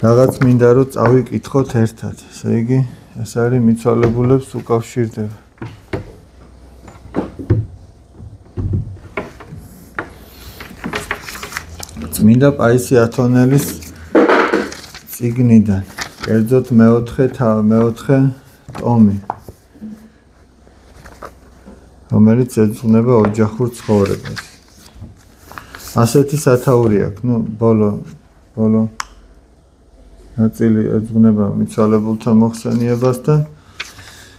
რაღაც მინდა რომ წავიკითხოთ ერთად. ესე იგი, ეს არის მიცვალებულებს უკავშირდება. წმინდა პაისი ათონელის წიგნიდან, კერძოდ მეოთხე ტომი, რომელიც ეძღვნება ოჯახურ ცხოვრებას. ასეთი სათაური აქვს, ბოლო ნაწილი ეძღვნება მიცვალებულთა მოხსენიებას და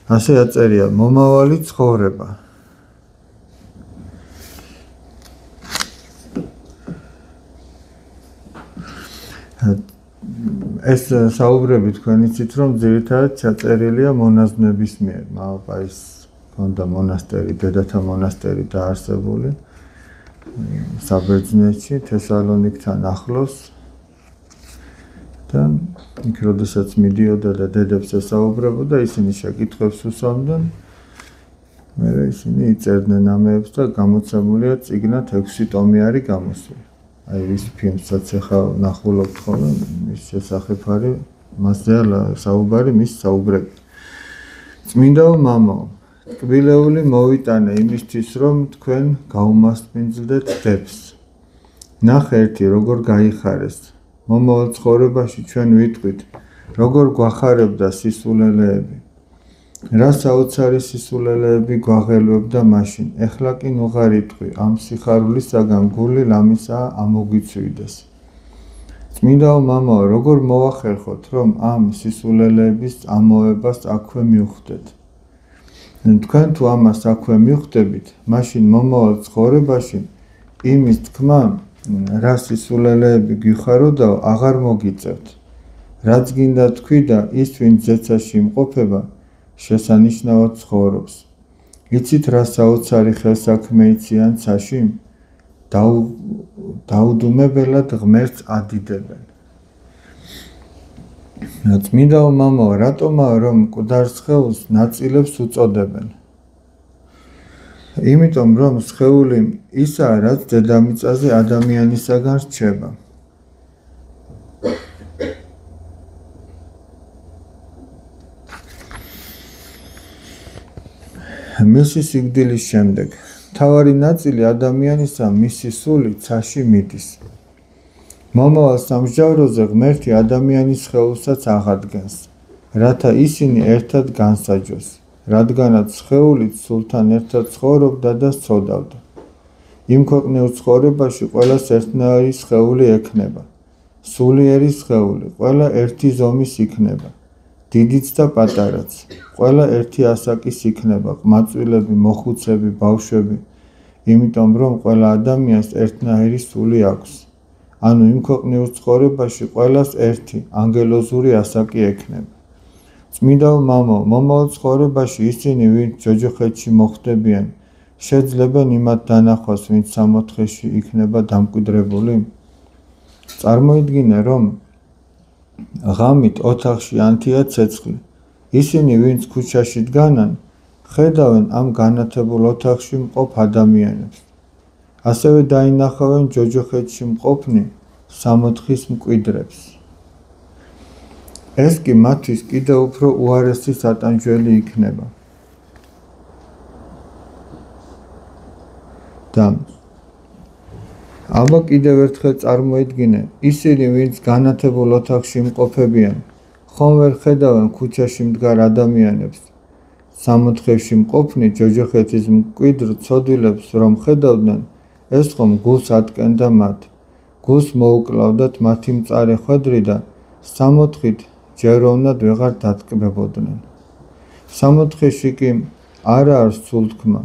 ასე აწერია მომავალი ცხოვრება. ეს საუბრები თქვენ იცით რომ ძირითადად ჩაწერილია მონაზვნების მიერ. მამაპაის ჰქონდა მონასტერი, დედათა მონასტერი დაარსებული საბერძნეთში, თესალონიკთან ახლოს და იქ როდესაც მიდიოდა და დედებს ესაუბრებოდა, ისინი შეკითხვებს უსვამდნენ. მერე ისინი იწერდნენ ამეებს და გამოცემულია წიგნად 6 ტომი არის გამოსული. აი ის ფილმსაც ახლა ნახულობთ ხოლმე, მის შესახებ არის მასზეა საუბარი, მის საუბრები. წმინდაო მამაო, ტკბილეული მოვიტანე იმისთვის, რომ თქვენ გაუმასპინძლდეთ დებს. ნახე ერთი როგორ გაიხარეს. მომავალ ცხოვრებაში ჩვენ ვიტყვით, როგორ გვახარებდა სისულელეები. რა საოცარი სისულელეები გვაღელვებდა მაშინ. ეხლა კი ნუღარ იტყვი, ამ სიხარულისაგან გული ლამისაა ამოგვიცვიდეს. წმინდაო მამაო, როგორ მოვახერხოთ, რომ ამ სისულელეების ამოებას აქვე მივხვდეთ. თქვენ თუ ამას აქვე მივხვდებით, მაშინ მომავალ ცხოვრებაში იმის თქმა, რა სისულელეები გვიხაროდაო, აღარ მოგიწევთ. რაც გინდა თქვი და ის ვინც ზეცაში იმყოფება, შესანიშნავად ცხოვრობს. იცით რა საოცარი ხელსაქმე იციან ცაში? დაუდუმებელად ღმერთს ადიდებენ. წმინდაო მამაო, რატომაა რომ მკვდარ სხეულს ნაწილებს უწოდებენ? იმიტომ რომ სხეული ისაა, რაც დედამიწაზე ადამიანისაგან რჩება. მისი სიკვდილის შემდეგ მთავარი ნაწილი ადამიანისა მისი სული ცაში მიდის. მომავალ სამსჯავროზე ღმერთი ადამიანის სხეულსაც აღადგენს, რათა ისინი ერთად განსაჯოს, რადგანაც სხეულით სულთან ერთად ცხოვრობდა და სცოდავდა. იმ ქვეყნიურ ცხოვრებაში ყველას ერთნაირი სხეული ექნება. სულიერი სხეული, ყველა ერთი ზომის იქნება. დიდიც და პატარაც, ყველა ერთი ასაკის იქნება, ყმაწვილები, მოხუცები, ბავშვები, იმიტომ რომ ყველა ადამიანს ერთნაირი სული აქვს. ანუ იმ ქვეყნიურ ცხოვრებაში ყველას ერთი, ანგელოზური ასაკი ექნება. წმინდაო მამაო, მომავალ ცხოვრებაში ისინი, ვინც ჯოჯოხეთში მოხვდებიან, შეძლებენ იმათ დანახვას, ვინც სამოთხეში იქნება დამკვიდრებული? წარმოიდგინე, რომ ღამით ოთახში ანთია ცეცხლი. ისინი, ვინც ქუჩაში დგანან, ხედავენ ამ განათებულ ოთახში მყოფ ადამიანებს. ასევე დაინახავენ ჯოჯოხეთში მყოფნი სამოთხის მკვიდრებს. ეს კი მათთვის კიდევ უფრო უარესი სატანჯველი იქნება. და აბა კიდევ ერთხელ წარმოიდგინე, ისინი, ვინც განათებულ ოთახში მყოფებიან, ხომ ვერ ხედავენ ქუჩაში მდგარ ადამიანებს. სამოთხეში მყოფნი ჯოჯოხეთის მკვიდრ ცოდვილებს რომ ხედავდნენ, ეს ხომ გულს ატკენდა მათ. გულს მოუკლავდათ მათი მწარე ხვედრი და სამოთხით ჯეროვნად ვეღარ დატკბებოდნენ. სამოთხეში კი არა არის სულთქმა.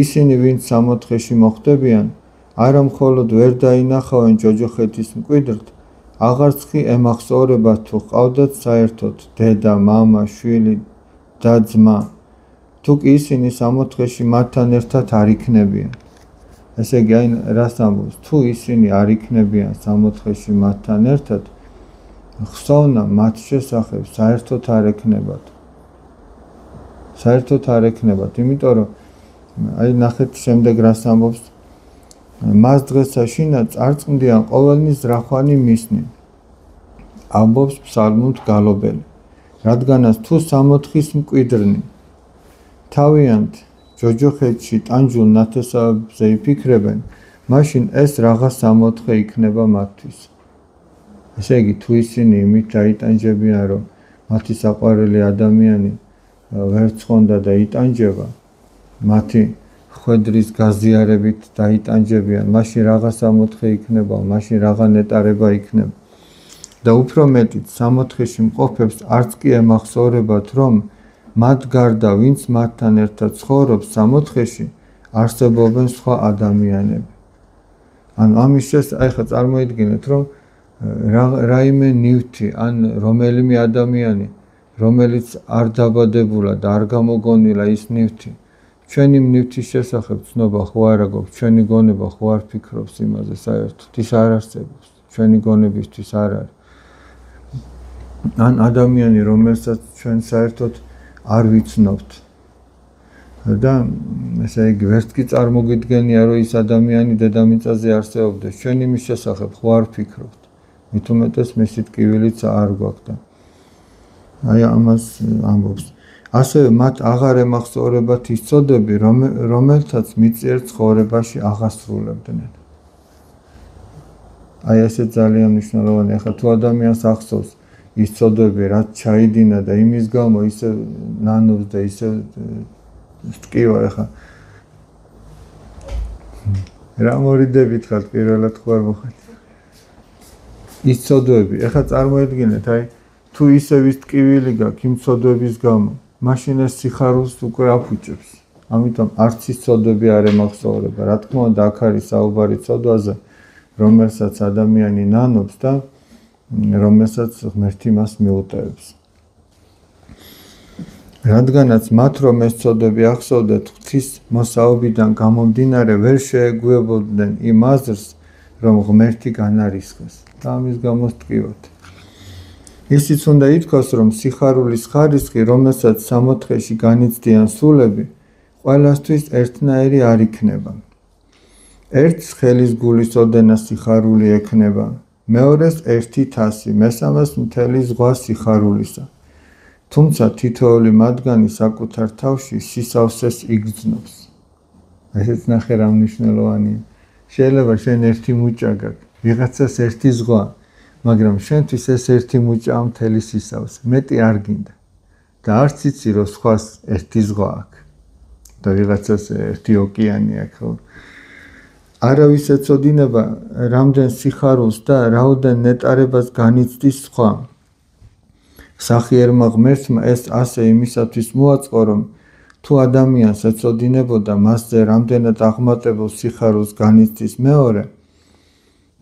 ისინი, ვინც სამოთხეში მოხვდებიან, არა მხოლოდ ვერ დაინახავენ ჯოჯოხეთის მკვიდრთ, აღარც კი ემახსოვრებათ თუ ყავდათ საერთოდ დედა, მამა, შვილი და ძმა. თუ კი ისინი სამოთხეში მათთან ერთად არ იქნებიან. ესე იგი, აი რას ამბობს, თუ ისინი არ იქნებიან სამოთხეში მათთან ერთად, ხსოვნა მათ შესახებ საერთოდ არ ექნებათ. საერთოდ არ ექნებათ, იმიტომ რომ აი ნახეთ შემდეგ რას ამბობს, მას დღესა შინა წარწმდიან ყოველნის ზრახვანი მისნი. ამბობს ფსალმუნთ გალობელი. რადგანაც თუ 64-ის მკვიდრნი თავიანთ ჯოჯოხეთში ტანჯულ ნათესავებზე იფიქრებენ, მაშინ ეს რაღაც 64 იქნება მათთვის. ესე იგი, თუ ისინი იმით დაიტანჯებიან, რომ მათი საყვარელი ადამიანი ვერცხონდა და იტანჯება, მათი ხვედრის გაზიარებით დაიტანჯებიან, მაშინ რაღაც 64 იქნება, მაშინ რაღა ნეტარება იქნება. და უფრო მეტიც 64-ში მყოფებს არც კი ემახსოვრებათ, რომ მათ გარდა, ვინც მათთან ერთად ცხოვრობს 64-ში, არსებობენ სხვა ადამიანები. ანუ ამის ახლა წარმოიდგინეთ, რომ რაიმე ნივთი ან რომელიმე ადამიანი, რომელიც არ დაბადებულა და არ გამოგონილა ის ნივთი, ჩვენი ნივთის შესახებ ცნობა ხო არა გვაქვს, ჩვენი გონება ხო არ ფიქრობს იმაზე საერთოდ, ის არ არსებობს, ჩვენი გონებისთვის არ არის. ან ადამიანი, რომელსაც ჩვენ საერთოდ არ ვიცნობთ და ესე იგი ვერც კი წარმოგიდგენია, რომ ის ადამიანი დედამიწაზე არსებობდეს, ჩვენ იმის შესახებ ხო არ ფიქრობთ, მით უმეტეს მისი ტკივილიც არ გვაქვს და აი ამას ამბობს. ასევე მათ აღარ ემახსოვრებათ ის წოდები, რომელთაც მიწიერ ცხოვრებაში აღასრულებდნენ. აი ესე ძალიან მნიშვნელოვანია. ახლა თუ ადამიანს ახსოვს ის წოდები, რაც ჩაიდინა და იმის გამო ისე ნანობს და ისე ტკივა, ახლა რა მორიდებით ხართ პირველად ხო არ მოხდით? ის წოდები, ახლა წარმოედგინეთ, აი თუ ისე ვის ტკივილი გაქვს იმ წოდების გამო, მაშინ ეს სიხარულს უკვე აფუჭებს. ამიტომ არც ის წოდები არ ემახსოვრება. რა თქმა უნდა, აქ არის საუბარი წოდვაზე, რომელსაც ადამიანი ნანობს და რომელსაც ღმერთი მას მიუტევებს. რადგანაც მათ რომ ეს წოდები ახსოვდეთ, ღვთის მოსაობიდან გამომდინარე ვერ შეეგუებოდნენ იმ აზრს, რომ ღმერთი განარისხეს და ამის გამო ტკივათ. ისიც უნდა ითქვას, რომ სიხარულის ხარისხი, რომელსაც 64-ში განიცდიან სულები, ყველასთვის ერთნაირი არ იქნება. ერთს ხელის გულის ოდენა სიხარული ექნება, მეორეს ერთი თასი, მესამეს მთელი ზღვა სიხარულისა. თუმცა თითოეული მათგანი საკუთარ თავში სისავსეს იგრძნობს. ესეც ნახე რა მნიშვნელოვანია. შეიძლება შენ ერთი მუჭა გაქვს, ვიღაცას ერთი ზღვა, მაგრამ შენთვის ეს ერთი მუჭა მთელი სისავსე, მეტი არ გინდა. და არც იცი, რომ სხვას ერთი ზღვა აქვს და ვიღაცას ერთი ოკეანე აქვს, ხო? არავის ეწოდინება რამდენ სიხარულს და რაოდენ ნეტარებას განიცდის სხვა. სახიერმა ღმერთმა ეს ასე იმისათვის მოაწყო, რომ თუ ადამიანს ეწოდინებოდა მასზე რამდენად აღმატებულ სიხარულს განიცდის მეორე,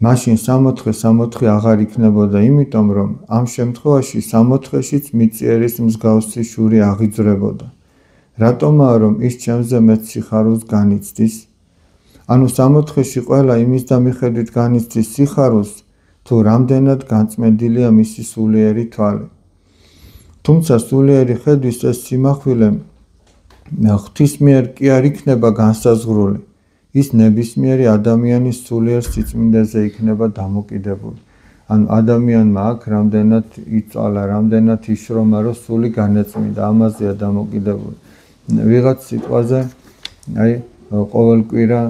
მაშინ 64 აღარ იქნებოდა, იმიტომ რომ ამ შემთხვევაში 64-შიც მიწიერის მსგავსი შური აღიძვრებოდა. რატომაა რომ ის ჩემზე მეტ სიხარულს განიცდის? ანუ 64-ში ყველა იმის და მიხედვით განიცდის სიხარულს, თუ რამდენად განწმენდილია მისი სულიერი თვალი. თუმცა სულიერი ხედვის ეს სიმახვილე ღვთის მიერ კი არ იქნება განსაზღვრული. ის ნებისმიერი ადამიანის სულიერ სიწმინდეზე იქნება დამოკიდებული. ანუ ადამიანმა აქ რამდენად იწვალა, რამდენად იშრომა, რომ სული განეწმინდა, ამაზეა დამოკიდებული. ვიღაც სიტყვაზე, აი ყოველ კვირა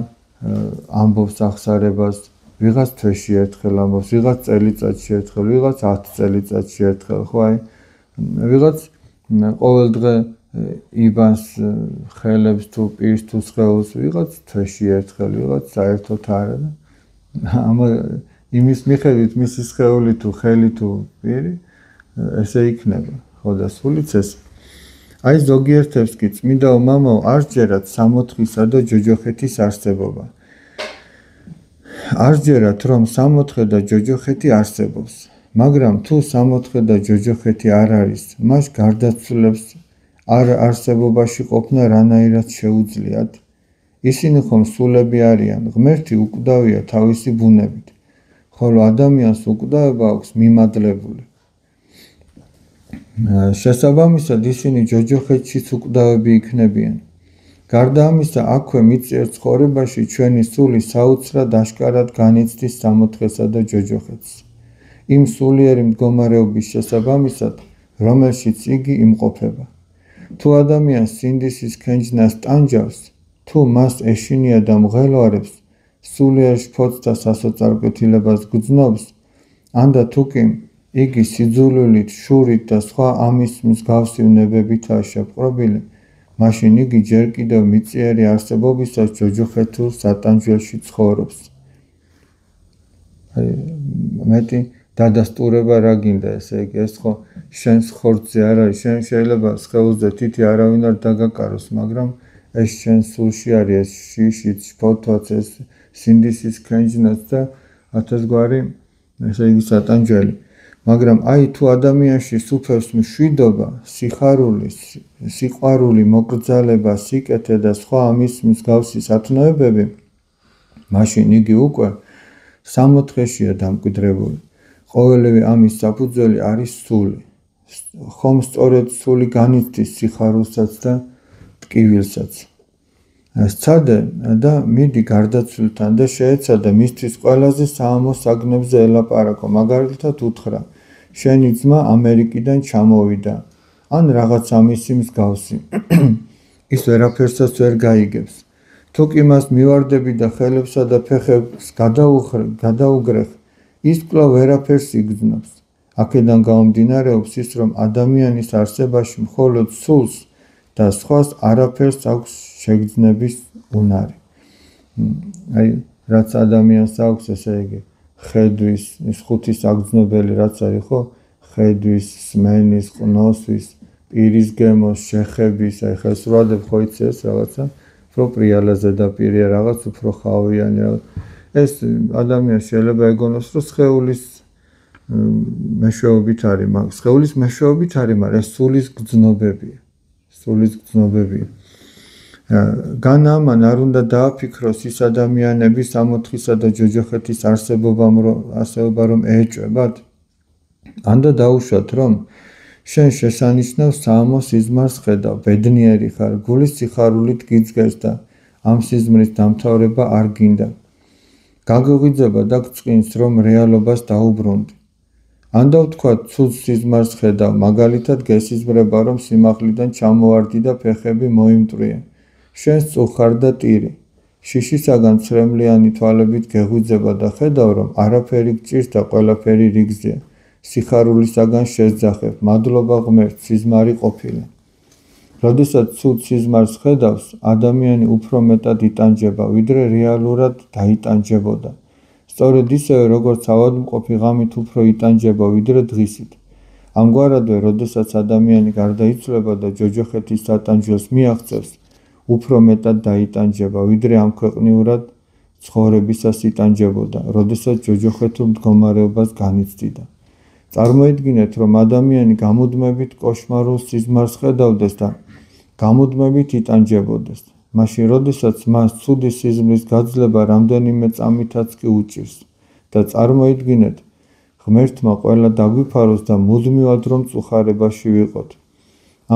ამბობს აღსარებას, ვიღაც თვეში ერთხელ ამბობს, ვიღაც წელიწადში ერთხელ, ვიღაც 10 წელიწადში ერთხელ, ხო აი ვიღაც ყოველ დღე იბანს ხელებს თუ პირს თუ სხეულს, ვიღაც თვეში ერთხელ, ვიღაც საერთოდ არა. ამა იმის მიხედვით მისი სხეული თუ ხელი თუ პირი ესე იქნება, ხო და სულიც ეს. აი ზოგიერთებს კი წმინდაო მამაო არ ჯერათ 64-ისა და ჯოჯოხეთის არსებობა. არ ჯერათ რომ 64 და ჯოჯოხეთი არსებობს, მაგრამ თუ 64 და ჯოჯოხეთი არ არის, მას გარდაცვლილებს არ არსებობაში ყოფნა რანაირად შეუძლიათ. ისინი ხომ სულები არიან, ღმერთი უკვდავია თავისი ბუნებით, ხოლო ადამიანს უკვდავება აქვს მიმადლებული. შესაბამისად ისინი ჯოჯოხეთშიც უკვდავები იქნებიან. გარდა ამისა, აქვე მიწიერ ცხოვრებაში ჩვენი სული საოცრად აშკარად განიცდის 64-სა და ჯოჯოხეთს. იმ სულიერი მდგომარეობის შესაბამისად, რომელშიც იგი იმყოფება. თუ ადამიანს სინდისის ქენჯნას ტანჯავს, თუ მას ეშინია და მღელვარებს, სულიერ შფოთს და სასოწარკვეთილებას გრძნობს, ანდა თუკი იგი სიძულვილით, შურით და სხვა ამის მსგავსი ვნებებითაა შეპყრობილი, მაშინ იგი ჯერ კიდევ მიწიერი არსებობისას ჯოჯოხეთილ სატანჯველში ცხოვრობს. მეტი დადასტურება რა გინდა, ესე იგი, ეს ხო შენს ხორცზე არ არის, შენ შეიძლება სხეულზე თითი არავინ არ დაგაკაროს, მაგრამ ეს შენ სულში არის, ეს შიშიც, შფოთვაც, ეს სინდისის ქენჯნაც და ათასგვარი, ესე იგი, სატანჯველი. მაგრამ აი თუ ადამიანში სუფევს მშვიდობა, სიხარული, სიყვარული, მოკრძალება, სიკეთე და სხვა ამის მსგავსი სათნოებები, მაშინ იგი უკვე სამოთხეშია დამკვიდრებული. ყოველივე ამის საფუძველი არის სული. ხომ სწორედ სული განიცდის სიხარულსაც და ტკივილსაც. სცადე და მიდი გარდაცვლილთან და შეეცადე მისთვის ყველაზე საამო საგნებზე ელაპარაკო, მაგალითად უთხრა, შენი ძმა ამერიკიდან ჩამოვიდა, ან რაღაც ამისი მსგავსი. ის ვერაფერსაც ვერ გაიგებს. თუკი მას მივარდები და ხელებსა და ფეხებს გადაუგრეხ, ის კვლავ ვერაფერს იგრძნობს. აქედან გამომდინარეობს ის, რომ ადამიანის არსებაში მხოლოდ სულს და სხვას არაფერს აქვს შეგრძნების უნარი. აი, რაც ადამიანს აქვს, ესე იგი, ხედვის, ის ხუთი საგრძნობელი რაც არის, ხო? ხედვის, სმენის, ყნოსვის, პირის გემოს, შეხების, აი ხელსურადებ ხო იცი ეს რაღაცა, უფრო პრიალა ზედაპირია, რაღაც უფრო ხავიანი რაღაც. ეს ადამიანს შეიძლება ეგონოს, რომ სხეულის მეშვეობით არის, მაგრამ სხეულის მეშვეობით არის, მაგრამ ეს სულის გრძნობებია. სულის გრძნობებია. განა ამან არ უნდა დააფიქროს ის ადამიანები სამოთხისა და ჯოჯოხეთის არსებობა რომ ეეჭვებათ. ანდა დაუშვათ, რომ შენ შესანიშნავ საამო სიზმარს ხედავ, ბედნიერი ხარ, გულის სიხარულით გიძგეს და ამ სიზმრის დამთავრება არ გინდა. გაგუღვიძება და გწყინს, რომ რეალობას დაუბრუნდი. ანდა ვთქვათ, ცუდ სიზმარს ხედავ, მაგალითად გესიზმრება, რომ სიმაღლიდან ჩამოვარდი და ფეხები მოიმტვრია. შენ სწუხარ და ტირი. შიშისაგან ცრემლიანი თვალებით გეღვიძება და ხედავ, რომ არაფერი გჭირს და ყველაფერი რიგზეა. სიხარულისაგან შეძახებ, მადლობა ღმერთს, სიზმარი ყოფილა. როდესაც ცუდ სიზმარს ხედავს, ადამიანი უფრო მეტად იტანჯება, ვიდრე რეალურად დაიტანჯებოდა. სწორედ ისევე, როგორც ავადმყოფი ღამით უფრო იტანჯება, ვიდრე დღისით. ამგვარადვე, როდესაც ადამიანი გარდაიცვლება და ჯოჯოხეთის სატანჯველს მიაღწევს, უფრო მეტად დაიტანჯება, ვიდრე ამ ქვეყნიურად ცხოვრებისას იტანჯებოდა, როდესაც ჯოჯოხეთილ მდგომარეობას განიცდიდა. წარმოიდგინეთ, რომ ადამიანი გამუდმებით კოშმარულ სიზმარს ხედავდეს და გამუდმებით იტანჯებოდეს. მაშინ, როდესაც მას ცუდი სიზმრის გაძლება რამდენიმე წამითაც კი უჭირს და წარმოიდგინეთ, ღმერთმა ყველა დაგვიფაროს და მუდმივად რომ წუხარებაში ვიყოთ.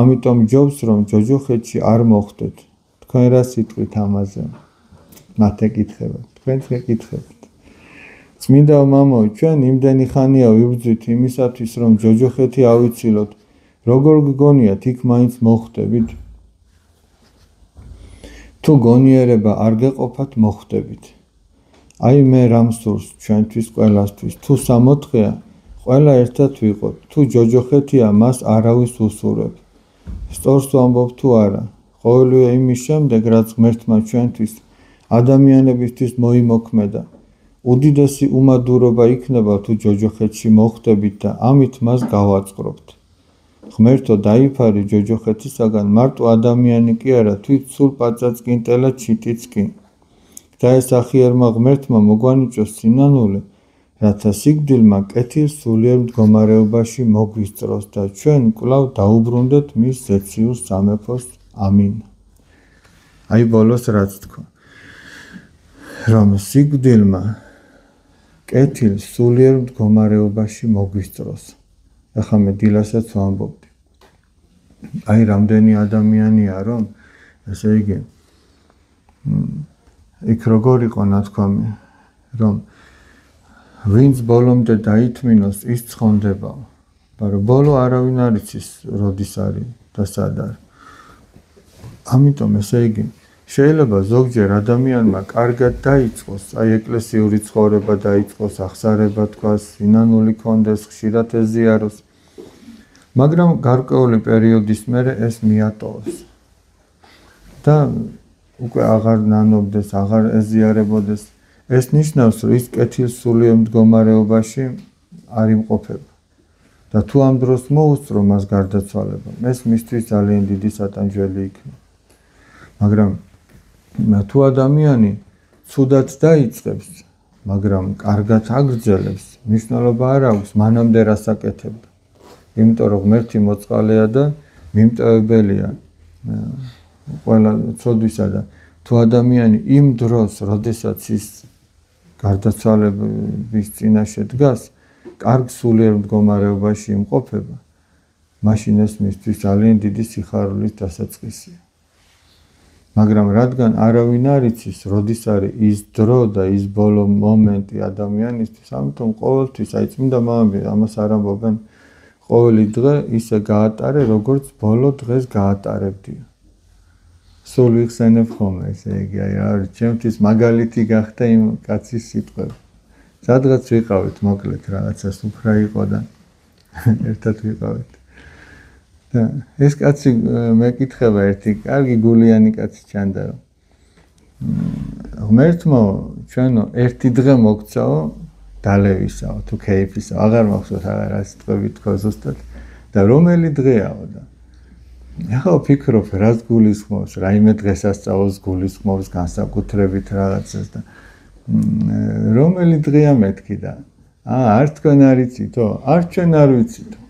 ამიტომ ჯობს, რომ ჯოჯოხეთში არ მოხვდეთ. თქვენ რა სიტყვით ამაზე? მათ ეკითხებათ, თქვენც ეკითხებათ. წმინდა მამაო, ჩვენ იმდენი ხანია ვიბრძვით იმისათვის, რომ ჯოჯოხეთი ავიცილოთ. როგორ გგონიათ, იქ მაინც მოხვდებით? თუ გონიერება არ გეყოფათ, მოხვდებით. აი მე რამ სურს ჩვენთვის ყველასთვის, თუ სამოთხეა, ყველა ერთად ვიყოთ. თუ ჯოჯოხეთია, მას არავის უსურებ. სწორს ვამბობ თუ არა? ყოველივე იმის შემდეგ, რაც ღმერთმა ჩვენთვის ადამიანებისთვის მოიმოქმედა, უდიდესი უმადურობა იქნება თუ ჯოჯოხეთში მოხვდებით და ამით მას გავაწყრობთ. ღმერთო დაიფარი ჯოჯოხეთისაგან, მარტო ადამიანი კი არა, თვით სულ პაწაწკინტელა ჩიტიც კი. და ეს ახიერმა ღმერთმა მოგვანიჭოს სინანული, რათა სიკვდილმა კეთილ სულიერ მდგომარეობაში მოგვისწროს და ჩვენ კვლავ დაუბრუნდეთ მის ზეციურ სამეფოს. ამინ. აი ბოლოს რაც თქვა, რომ სიკვდილმა კეთილ სულიერ მდგომარეობაში მოგვისწროს. ახლა მე დილასაც ვამბობდი. აი რამდენი ადამიანია, რომ ესე იგი იქ როგორ იყო ნათქვამი, რომ ვინც ბოლომდე დაითმინოს ის ცხონდება, მაგრამ ბოლო არავინ არ იცის როდის არის და სად არის. ამიტომ ესე იგი შეიძლება ზოგჯერ ადამიანმა კარგად დაიწყოს, აი ეკლესიური ცხოვრება დაიწყოს, აღსარება თქვას, სინანული კონდეს, ხშირად ეზიაროს, მაგრამ გარკვეული პერიოდის მერე ეს მიატოვოს. და უკვე აღარ ნანობდეს, აღარ ეზიარებოდეს. ეს ნიშნავს, რომ ის კეთილსულიერ მდგომარეობაში არ იმყოფება. და თუ ამ დროს მოუსწრო მას გარდაცვალება, ეს მისთვის ძალიან დიდი სატანჯველი იქნება. მაგრამ თუ ადამიანი ცუდად დაიწყებს, მაგრამ კარგად აგრძელებს, მნიშვნელობა არ აქვს მანამდე რას აკეთებდა. იმიტომ რომ ღმერთი მოწყალეა და მიმტევებელია ყველა ცოდვისა და თუ ადამიანი იმ დროს, როდესაც ის გარდაცვალების წინაშე დგას, კარგ სულიერ მდგომარეობაში იმყოფება, მაშინ ეს მისთვის ძალიან დიდი სიხარულის დასაწყისია. მაგრამ რადგან არავინ არ იცის, როდის არის ის დრო და ის ბოლო მომენტი ადამიანისთვის, ამიტომ ყოველთვის აი წმინდა მამები ამას არ ამბობენ, ყოველი დღე ისე გაატარე, როგორც ბოლო დღეს გაატარებდია. სულ ვიხსენებ ხოლმე, ესე იგი, აი ჩემთვის მაგალითი გახდა იმ კაცის სიტყვები. სადღაც ვიყავით, მოკლედ რაღაცა სუფრა იყო და ერთად ვიყავით. და ეს კაცი მეკითხება ერთი კარგი გულიანი კაცი ჩანდა რომ ღმერთმა ჩვენო ერთი დღე მოგცაო დალევისაო თუ ქეიფისაო აღარ მახსოვს რა სიტყვები თქვა ზუსტად და რომელი დღეაო და ახლა ვფიქრობ რას გულისხმობს რაიმე დღესასწაულს გულისხმობს განსაკუთრებით რაღაცას და რომელი დღეა მეთქი და არ თქვენ არ იცითო არ ჩვენ არ ვიცით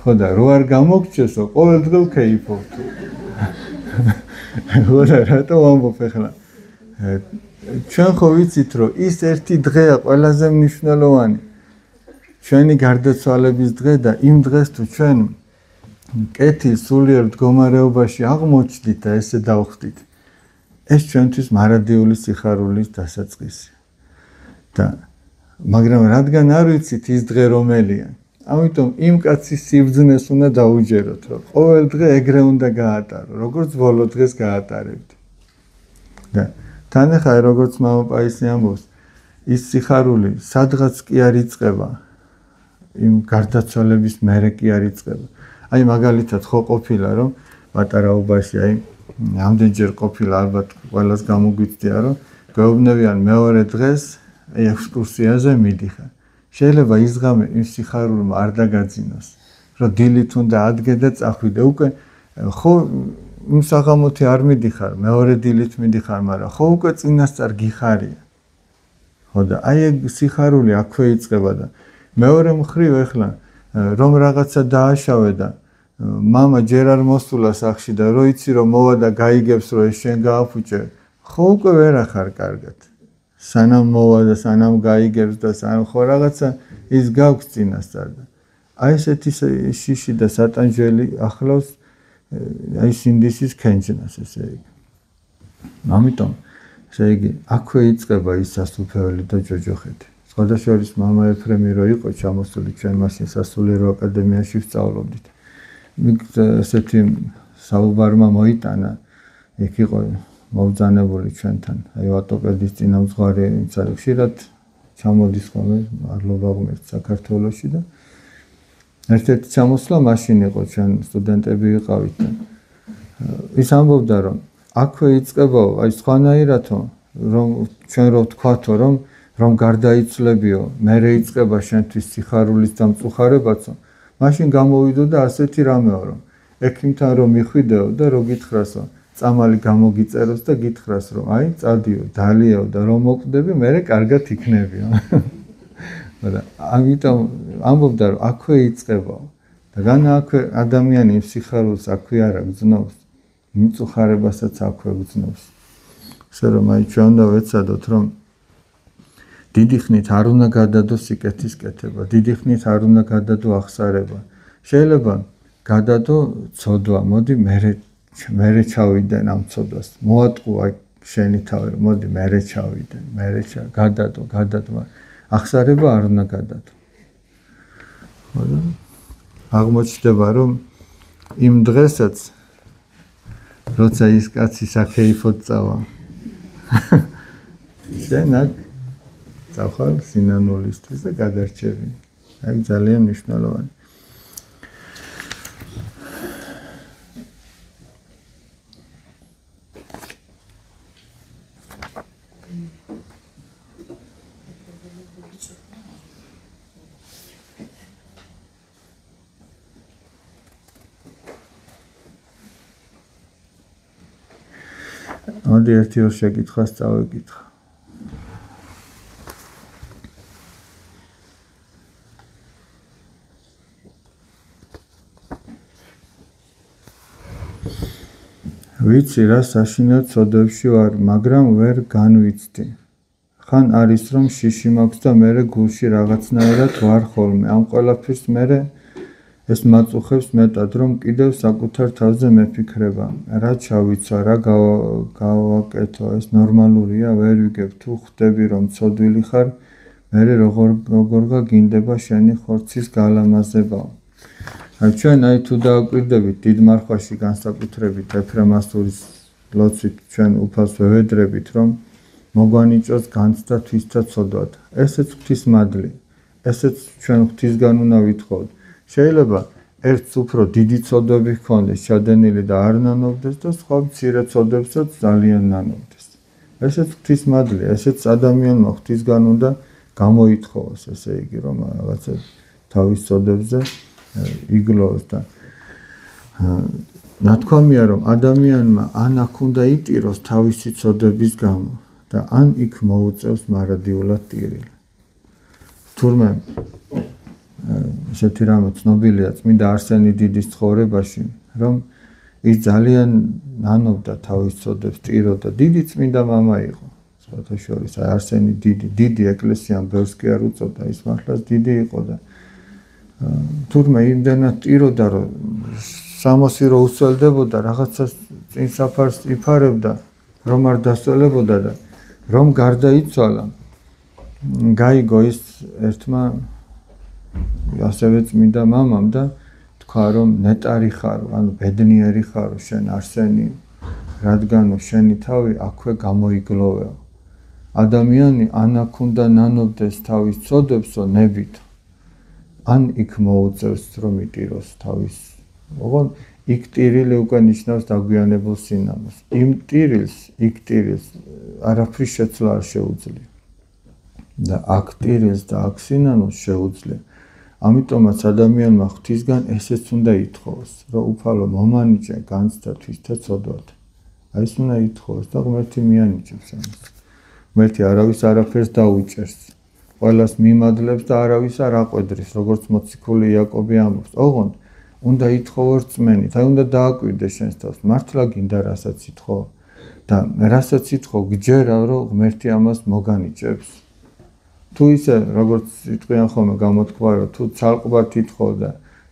ხოდა რო არ გამოგჩესო ყოველ დღე ვქეიფობთ ხოდა რატო ვამბობ ახლა ჩვენ ხო ვიცით რომ ის ერთი დღეა ყველაზე მნიშვნელოვანი ჩვენი გარდაცვალების დღე და იმ დღეს თუ ჩვენ კეთილ სულიერ მდგომარეობაში აღმოჩნდით და ესე დავხდით ეს ჩვენთვის მარადიული სიხარულის დასაწყისია და მაგრამ რადგან არ ვიცით ის დღე რომელია ამიტომ იმ კაცის სიბრძნეს უნდა დაუჯეროთ რომ ყოველ დღე ეგრე უნდა გაატარო როგორც ბოლო დღეს გაატარებდი და თან ახლა როგორც მამა პაისი ამბობს ის სიხარული სადღაც კი არ იწყება იმ გარდაცვალების მერე კი არ იწყება აი მაგალითად ხო ყოფილა რომ პატარაობაში აი ამდენჯერ ყოფილა ალბათ ყველას გამოგვიცდია რომ გვეუბნებიან მეორე დღეს ექსკურსიაზე მიდიხარ შეიძლება ის ღამე იმ სიხარულმა არ დაგაძინოს რომ დილით უნდა ადგე და წახვიდე უკვე ხო იმ საღამოთი არ მიდიხარ მეორე დილით მიდიხარ მაგრამ ხო უკვე წინასწარ გიხარია ხო და აი ეგ სიხარული აქვე იწყება და მეორე მხრივ ეხლა რომ რაღაცა დააშავე და მამა ჯერ არ მოსულა სახში და რო იცი რომ მოვა და გაიგებს რომ ეს შენ გააფუჭე ხო უკვე ვერ ახარ კარგად სანამ მოვა და სანამ გაიგებს და სანამ ხო რაღაცა ის გაქვს წინასწარ და აი ესეთი შიში და სატანჯველი ახლავს აი სინდისის ქენჯნას ესე იგი ამიტომ ესე იგი აქვე იწყება ის სასუფეველი და ჯოჯოხეთი სხვადასხვის მამა ეფრემი რო იყო ჩამოსული ჩვენ მაშინ სასულიერო აკადემიაში ვსწავლობდით ესეთი საუბარმა მოიტანა იქ იყო მოვძანებული ჩვენთან აი ავტოპედის წინამძღვარი იცი ხშირად ჩამოდის ხოლმე არლობა ღმერთს საქართველოში და ერთ-ერთი ჩამოსვლა მაშინ იყო ჩვენ სტუდენტები ვიყავით და ის ამბობდა რომ აქვე იწყება აი სხვანაირადო რომ ჩვენ რო ვთქვათო რომ გარდაიცვლებიო მერე იწყება შენთვის სიხარულის დამწუხარებაცო მაშინ გამოვიდო და ასეთი რამეო რომ ექიმთან რომ მიხვიდეო და რო გითხრასო წამალი გამოგიწეროს და გითხრას რომ აი წადიო დალიაო და რომ მოკვდები მერე კარგად იქნებიო მაგრამ ამიტომ ამბობდა რომ აქვე იწყება და განა აქვე ადამიანი სიხარულს აქვე არა გძნობს მიწუხარებასაც აქვე გძნობს ესე რომ აი ჩვენ უნდა ვეცადოთ რომ დიდი ხნით არ უნდა გადადო სიკეთის კეთება დიდი ხნით არ უნდა გადადო აღსარება შეიძლება გადადო ცოდვა მოდი მერე ჩავიდენ ამ ცოდვას მოატყუ აი შენი თავი მოდი მერე ჩავიდენ მერე გადადო ახსარება არ უნდა გადადო. აღმოჩნდება რომ იმ დღესაც როცა ის კაცი საქეიფოდ წავა შენ აქ წახვალ სინანულისთვის და გადარჩები. აი ძალიან მნიშვნელოვანი. მოდი ერთი ორ შეკითხვას წავეკითხო. ვიცი რა საშინელ ცოდვებში ვარ, მაგრამ ვერ განვიცდი. ხან არის რომ შიში მაქვს და მე გულში რაღაცნაირად ვარ ხოლმე. ამ ყველაფერს მე ეს მაწუხებს მეტად რომ კიდევ საკუთარ თავზე მეფიქრება. რა ჩავიცა, რა გავაკეთო, ეს ნორმალურია, ვერ ვიგებ თუ ხვდები რომ ცოდვილი ხარ, მე როგორ გაგინდება შენი ხორცის გალამაზებაო. ჩვენ თუ დააკვირდებით დიდ მარხვაში განსაკუთრებით ეფრემასურის ლოცვით ჩვენ უფალს ვევედრებით რომ მოგვანიჭოს განცდა თვისთა ცოდვად. ესეც ღვთისმადლი, ესეც ჩვენ ღვთისგან უნდა ვითხოვოთ. შეიძლება ერთს უფრო დიდი ცოდვები ჰქონდეს ჩადენილი და არ ნანობდეს და სხვა მცირე ცოდვებსაც ძალიან ნანობდეს. ესეც ღვთისმადლი, ესეც ადამიანმა ღვთისგან უნდა გამოითხოვოს, ესე იგი რომ რაღაცა თავის ცოდვებზე იგლოს და ნათქვამია რომ ადამიანმა ან აქ უნდა იტიროს თავისი ცოდვების გამო და ან იქ მოუწევს მარადიულად ტირილი. თურმე ესეთი რამე ცნობილია წმინდა არსენი დიდის ცხოვრებაში, რომ ის ძალიან ნანობდა თავის ცოდვებს, ტიროდა. დიდი წმინდა მამა იყო. სხვათა შორის არსენი დიდი ეკლესიამ ბევრს კი არ უწოდა, ის მართლაც დიდი იყო და თურმე იმდენად ტიროდა, რომ სამოსი რო უსველდებოდა, რაღაცას წინ საფარს იფარებდა, რომ არ დასველებოდა და რომ გარდაიცვალა. გაიგო ის ერთმა ასევე წმინდა მამამ და თქვა რომ ნეტარი ხარ, ანუ ბედნიერი ხარ შენ არსენი, რადგანო შენი თავი აქვე გამოიგლოვეო. ადამიანი ან აქ უნდა ნანობდეს თავის ცოდვებსო ნებით, ან იქ მოუწევს რომ იტიროს თავის. ოღონ იქ ტირილი უკვე ნიშნავს დაგვიანებულ სინამოს. იმ ტირილს, იქ ტირილს არაფრის შეცვლა არ შეუძლია. და აქ ტირილს და აქ სინანოს შეუძლია. ამიტომაც ადამიანმა ღვთისგან ესეც უნდა ითხოვოს, რომ უფალო მომანიჭე განცდა თვისთა ცოდვად. აი ეს უნდა ითხოვოს და ღმერთი მიანიჭებს ამას. ღმერთი არავის არაფერს დაუჭერს. ყველას მიმადლებს და არავის არ აყვედრის, როგორც მოციქული იაკობი ამბობს. ოღონდ უნდა ითხოვო რწმენით, აი უნდა დააკვირდე შენს თავს, მართლა გინდა რასაც ითხოვ და რასაც ითხოვ გჯერა, რომ ღმერთი ამას მოგანიჭებს. თუ ისე როგორც იტყვიან ხოლმე გამოთქვა, რომ თუ ცალკბად ითხოვ და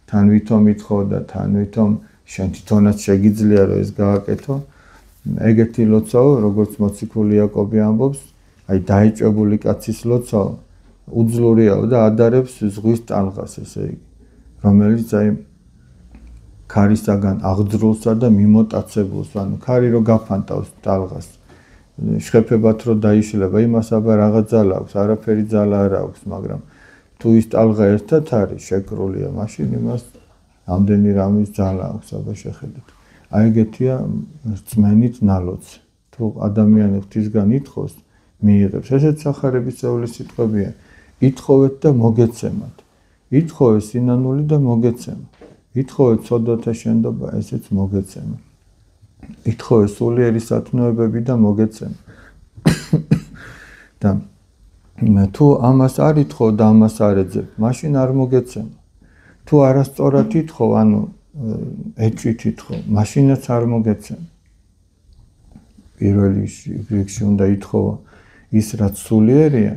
თან ვითომ ითხოვ და თან ვითომ შენ თვითონაც შეგიძლია რომ ეს გააკეთო, ეგეთი ლოცვაო, როგორც მოციქული იაკობი ამბობს, აი დაიჭვებული კაცის ლოცვაო, უძლურიაო და ადარებს ზღვის ტალღას, ესე იგი, რომელიც აი ქარისაგან აღძრულსა და მიმოტაცებულს, ანუ ქარი რო გაფანტავს ტალღას, შეხებებად რო დაიშლება, იმას აბა რაღაც ძალა აქვს, არაფერი ძალა არ აქვს, მაგრამ თუ ის ტალღა ერთად არის შეკრულია, მაშინ იმას ამდენი რამის ძალა აქვს, აბა შეხედეთ. აი ეგეთია რწმენით ნალოცი. თუ ადამიანი ღვთისგან ითხოვს, მიიღებს. ესეც სახარების წევლის სიტყვებია. ითხოვეთ და მოგეცემათ. ითხოვე სინანული და მოგეცემა. ითხოვე ცოდვათა შენდობა, ესეც მოგეცემა. ითხოვე სულიერი სათნოებები და მოგეცემა. და თუ ამას არ ითხოვ და ამას არ ეძებ, მაშინ არ მოგეცემა. თუ არასწორად ითხოვ, ანუ ეჭვით ითხოვ, მაშინაც არ მოგეცემა. პირველ რიგში უნდა ითხოვო ის რაც სულიერია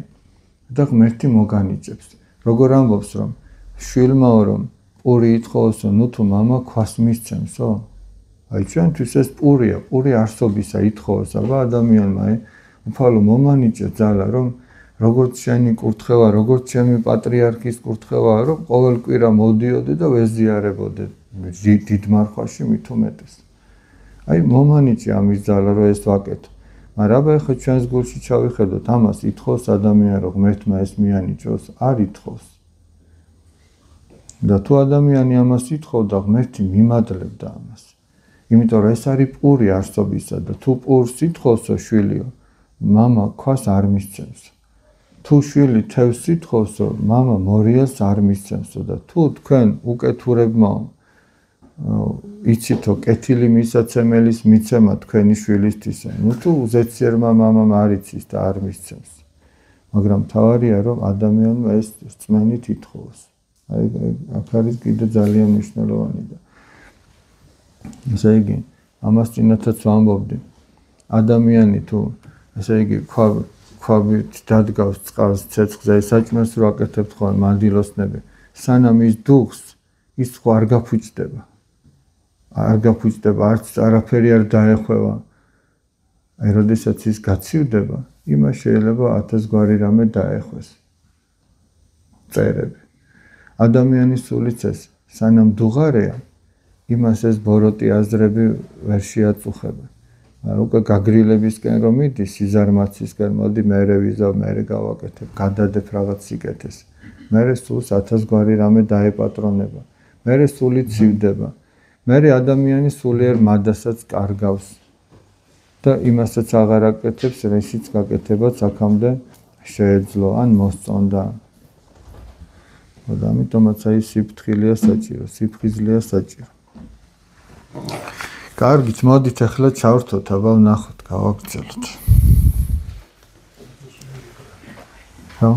და ღმერთი მოგანიჭებს. როგორ ამბობს რომ შვილმაო რომ პური ითხოვოსო, ნუ თუ მამა ქვას მისცემსო? აი ჩვენთვის ეს პური არსობისა ითხოვოს, აბა ადამიანმა უფალო მომანიჭე ძალა რომ როგორც შენი კურთხევა, როგორც ჩემი პატრიარქის კურთხევა, რომ ყოველ კვირა მოდიოდი და ვეზიარებოდი დიდ მარხვაში მით უმეტეს. აი მომანიჭი ამის ძალა რომ ეს ვაკეთო. მაგრამ აბა ეხლა ჩვენს გულში ჩავიხედოთ, ამას ითხოვს ადამიანი რომ ღმერთმა ეს მიანიჭოს, არ ითხოვს. და თუ ადამიანი ამას ითხოვდა, ღმერთი მიმადლებდა ამას. იმიტომ რომ ეს არის პური არსობისა და თუ პურს ითხოვსო შვილიო, მამა ქვას არ მისცემს. თუ შვილი თევზს ითხოვსო, მამა მორიელს არ მისცემსო და თუ თქვენ უკეთურებმა იცითო კეთილი მისაცემელის მიცემა თქვენი შვილისთვისა, ნუ თუ უზეციერმა მამამ არ იცის და არ მისცემს. მაგრამ თავარია რომ ადამიანმა ეს რწმენით ითხოვოს. აი აქ არის კიდე ძალიან მნიშვნელოვანი და ესე იგი ამას წინათაც ვამბობდი. ადამიანი თუ ესე იგი ქვაბით დადგავს წყალს ცეცხლზე, საჭმელს რო აკეთებთ ხოლმე მანდილოსნები, სანამ ის დუხს, ის ხო არ გაფუჭდება. არ გაფუჭდება, არც არაფერი არ დაეხვევა. აი როდესაც ის გაცივდება, იმას შეიძლება 1000 გვარი რამე დაეხვეს. წერები. ადამიანის სულიც ეს, სანამ დუღარეა, იმას ეს ბოროტი აზრები ვერ შეაწუხება. უკვე გაგრილებისკენ რომ მიდის, სიზარმაცისკენ მოდი მერე ვიზავ, მერე გავაკეთებ, გადადებ რაღაც სიკეთეს. მერე სულს 1000 გვარი რამე დაეპატრონება. მერე სული ცივდება. მერე ადამიანი სულიერ მადასაც კარგავს. და იმასაც აღარ აკეთებს, რისიც გაკეთებაც აქამდე შეეძლო ან მოსწონდა. და ამიტომაც აი სიფრთხილეა საჭირო, სიფხიზლეა საჭირო. კარგით, მოდით ახლა ჩავრთოთ, აბა ვნახოთ, გავაგრძელოთ. ხო?